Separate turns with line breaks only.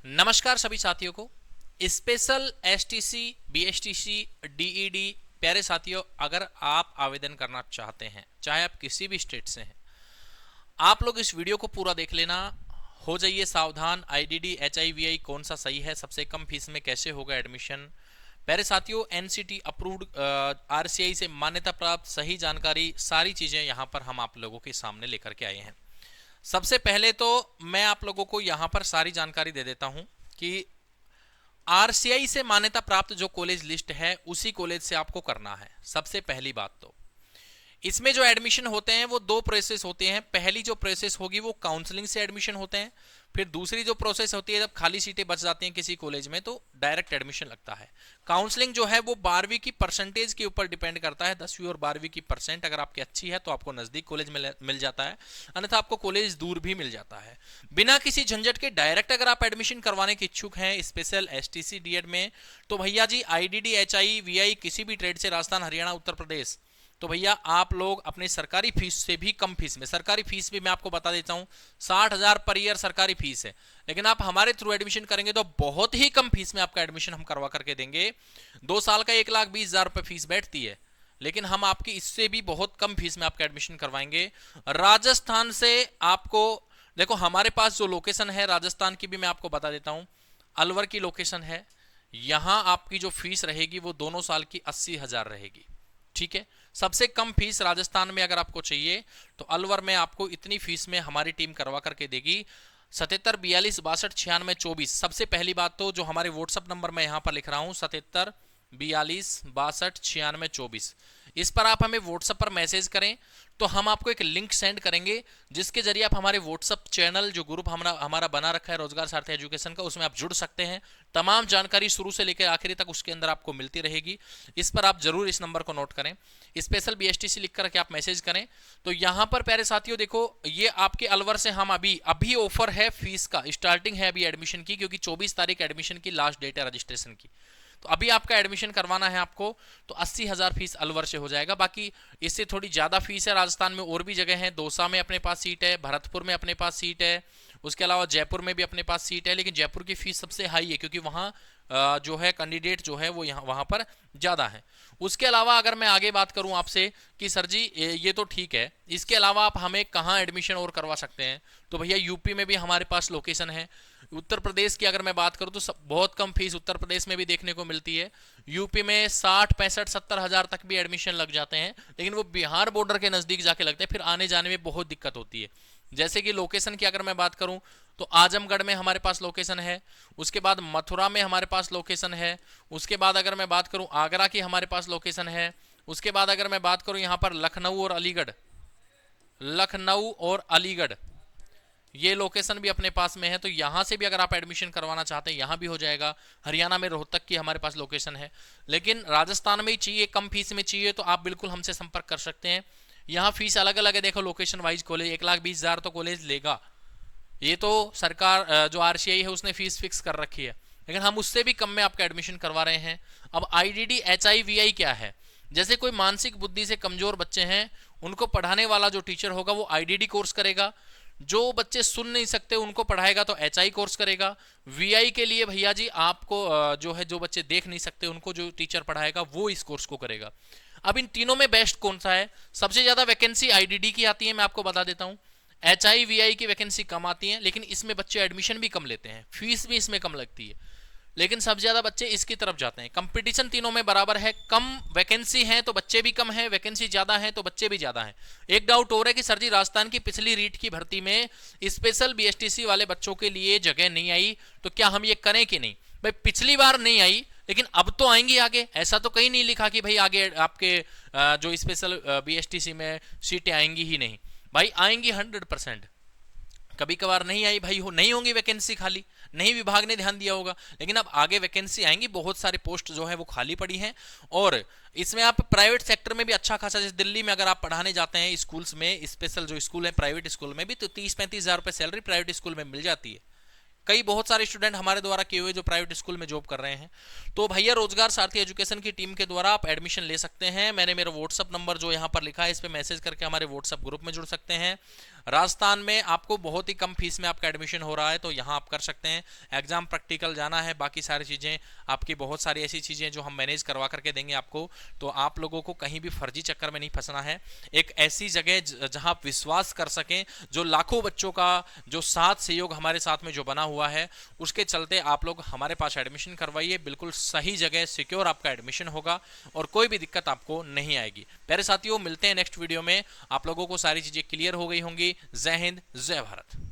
नमस्कार सभी साथियों को। स्पेशल एसटीसी बीएसटीसी डीईडी प्यारे साथियों, अगर आप आवेदन करना चाहते हैं, चाहे आप किसी भी स्टेट से हैं, आप लोग इस वीडियो को पूरा देख लेना। हो जाइए सावधान। आईडीडी एचआईवीआई कौन सा सही है, सबसे कम फीस में कैसे होगा एडमिशन। प्यारे साथियों, एनसीटी अप्रूव्ड आरसीआई से मान्यता प्राप्त सही जानकारी, सारी चीजें यहां पर हम आप लोगों के सामने लेकर के आए हैं। सबसे पहले तो मैं आप लोगों को यहां पर सारी जानकारी दे देता हूं कि आरसीआई से मान्यता प्राप्त जो कॉलेज लिस्ट है उसी कॉलेज से आपको करना है। सबसे पहली बात तो इसमें जो एडमिशन होते हैं वो दो प्रोसेस होते हैं। पहली जो प्रोसेस होगी वो काउंसलिंग से एडमिशन होते हैं। फिर दूसरी जो प्रोसेस होती है, जब खाली सीटें बच जाती हैं किसी कॉलेज में तो डायरेक्ट एडमिशन लगता है। काउंसलिंग जो है वो 12वीं की परसेंटेज के ऊपर डिपेंड करता है। 10वीं और 12वीं की परसेंट अगर आपकी अच्छी है तो आपको नजदीक कॉलेज मिल जाता है, अन्यथा आपको कॉलेज दूर भी मिल जाता है। बिना किसी झंझट के डायरेक्ट अगर आप एडमिशन करवाने के इच्छुक हैं स्पेशल एसटीसी डीएड में, तो भैया जी आईडीडी एचआईवीआई किसी भी ट्रेड से, राजस्थान हरियाणा उत्तर प्रदेश, तो भैया आप लोग अपनी सरकारी फीस से भी कम फीस में, सरकारी फीस भी मैं आपको बता देता हूं 60,000 पर ईयर सरकारी फीस है, लेकिन आप हमारे थ्रू एडमिशन करेंगे तो बहुत ही कम फीस में आपका एडमिशन हम करवा करके देंगे। 2 साल का 1,20,000 रुपए फीस बैठती है, लेकिन हम आपकी इससे भी बहुत कम फीस में आपका एडमिशन करवाएंगे। राजस्थान से आपको देखो, हमारे पास जो लोकेशन है राजस्थान की भी मैं आपको बता देता हूं, अलवर की लोकेशन है। यहां आपकी जो फीस रहेगी वो दोनों साल की 80,000 रहेगी। ठीक है, सबसे कम फीस राजस्थान में अगर आपको चाहिए तो अलवर में आपको इतनी फीस में हमारी टीम करवा करके देगी। 77 42 62 96 24। सबसे पहली बात तो जो हमारे व्हाट्सएप नंबर मैं यहां पर लिख रहा हूं 77 42 62 96 24, इस पर आप हमें व्हाट्सएप पर मैसेज करें तो हम आपको एक लिंक सेंड करेंगे, जिसके जरिए आप हमारे व्हाट्सएप चैनल, जो ग्रुप हमारा बना रखा है रोजगार सारथी एजुकेशन का, उसमें आप जुड़ सकते हैं। तमाम जानकारी शुरू से लेकर आखिरी तक उसके अंदर आपको मिलती रहेगी। इस पर आप जरूर इस नंबर को नोट करें, स्पेशल बीएसटीसी लिख करके आप मैसेज करें। तो यहां पर प्यारे साथियों देखो, ये आपके अलवर से हम अभी ऑफर है, फीस का स्टार्टिंग है अभी एडमिशन की, क्योंकि 24 तारीख एडमिशन की लास्ट डेट है रजिस्ट्रेशन की। तो अभी आपका एडमिशन करवाना है आपको तो 80,000 फीस अलवर से हो जाएगा। बाकी इससे थोड़ी ज्यादा फीस है राजस्थान में, और भी जगह है। दौसा में अपने पास सीट है, भरतपुर में अपने पास सीट है, उसके अलावा जयपुर में भी अपने पास सीट है, लेकिन जयपुर की फीस सबसे हाई है क्योंकि वहां जो है कैंडिडेट जो है वो यहाँ वहां पर ज्यादा है। उसके अलावा अगर मैं आगे बात करूं आपसे कि सर जी ये तो ठीक है, इसके अलावा आप हमें कहाँ एडमिशन और करवा सकते हैं, तो भैया यूपी में भी हमारे पास लोकेशन है। उत्तर प्रदेश की अगर मैं बात करूं तो बहुत कम फीस उत्तर प्रदेश में भी देखने को मिलती है। यूपी में 60 65 70,000 तक भी एडमिशन लग जाते हैं, लेकिन वो बिहार बॉर्डर के नजदीक जाके लगते हैं, फिर आने जाने में बहुत दिक्कत होती है। जैसे कि लोकेशन की अगर मैं बात करूं तो आजमगढ़ में हमारे पास लोकेशन है, उसके बाद मथुरा में हमारे पास लोकेशन है, उसके बाद अगर मैं बात करूं आगरा की हमारे पास लोकेशन है, उसके बाद अगर मैं बात करूं यहां पर लखनऊ और अलीगढ़, लखनऊ और अलीगढ़ ये लोकेशन भी अपने पास में है। तो यहां से भी अगर आप एडमिशन करवाना चाहते हैं यहां भी हो जाएगा। हरियाणा में रोहतक की हमारे पास लोकेशन है, लेकिन राजस्थान में ही चाहिए, कम फीस में चाहिए तो आप बिल्कुल हमसे संपर्क कर सकते हैं। यहाँ फीस अलग अलग है, देखो लोकेशन वाइज कॉलेज 1,20,000 तो कॉलेज लेगा, ये तो सरकार जो आरसीआई है उसने फीस फिक्स कर रखी है, लेकिन हम उससे भी कम में आपका एडमिशन करवा रहे हैं। अब आईडीडी एचआईवीआई क्या है, जैसे कोई मानसिक बुद्धि से कमजोर बच्चे हैं उनको पढ़ाने वाला जो टीचर होगा वो आईडीडी कोर्स करेगा, जो बच्चे सुन नहीं सकते उनको पढ़ाएगा तो एचआई कोर्स करेगा। वीआई के लिए भैया जी आपको जो है, जो बच्चे देख नहीं सकते उनको जो टीचर पढ़ाएगा वो इस कोर्स को करेगा। अब इन तीनों में बेस्ट कौन सा है? सबसे ज्यादा वैकेंसी आईडीडी की आती है, मैं आपको बता देता हूं। एचआईवीआई की वैकेंसी कम आती है, लेकिन इसमें बच्चे एडमिशन भी कम लेते हैं, फीस भी इसमें कम लगती है, लेकिन सबसे ज्यादा बच्चे इसकी तरफ जाते हैं। कंपटीशन तीनों में बराबर है, कम वैकेंसी है तो बच्चे भी कम है, वैकेंसी ज्यादा है तो बच्चे भी ज्यादा हैं। एक डाउट हो रहा है कि सर जी राजस्थान की पिछली रीट की भर्ती में स्पेशल बीएसटीसी वाले बच्चों के लिए जगह नहीं आई, तो क्या हम ये करें कि नहीं? भाई पिछली बार नहीं आई, लेकिन अब तो आएंगी आगे। ऐसा तो कहीं नहीं लिखा कि भाई आगे आपके जो स्पेशल बीएसटीसी में सीटें आएंगी ही नहीं। भाई आएंगी 100%। कभी कभार नहीं आई भाई, नहीं होंगी वैकेंसी खाली, नहीं विभाग ने ध्यान दिया होगा, लेकिन अब आगे वैकेंसी आएंगी। बहुत सारे पोस्ट जो है वो खाली पड़ी हैं, और इसमें आप प्राइवेट सेक्टर में भी अच्छा खासा, जैसे दिल्ली में अगर आप पढ़ाने जाते हैं स्कूल्स में, स्पेशल जो स्कूल है प्राइवेट स्कूल में भी, तो 30-35 हजार रुपए सैलरी प्राइवेट स्कूल में मिल जाती है। कई बहुत सारे स्टूडेंट हमारे द्वारा किए हुए जो प्राइवेट स्कूल में जॉब कर रहे हैं। तो भैया रोजगार सारथी एजुकेशन की टीम के द्वारा आप एडमिशन ले सकते हैं। मैंने मेरा व्हाट्सअप नंबर जो यहाँ पर लिखा है इस पर मैसेज करके हमारे व्हाट्सअप ग्रुप में जुड़ सकते हैं। राजस्थान में आपको बहुत ही कम फीस में आपका एडमिशन हो रहा है, तो यहाँ आप कर सकते हैं। एग्जाम प्रैक्टिकल जाना है, बाकी सारी चीज़ें आपकी बहुत सारी ऐसी चीज़ें जो हम मैनेज करवा करके देंगे आपको, तो आप लोगों को कहीं भी फर्जी चक्कर में नहीं फंसना है। एक ऐसी जगह जहां आप विश्वास कर सकें, जो लाखों बच्चों का जो साथ सहयोग हमारे साथ में जो बना हुआ है, उसके चलते आप लोग हमारे पास एडमिशन करवाइए। बिल्कुल सही जगह सिक्योर आपका एडमिशन होगा और कोई भी दिक्कत आपको नहीं आएगी। प्यारे साथियों, मिलते हैं नेक्स्ट वीडियो में। आप लोगों को सारी चीजें क्लियर हो गई होंगी। जय हिंद, जय भारत।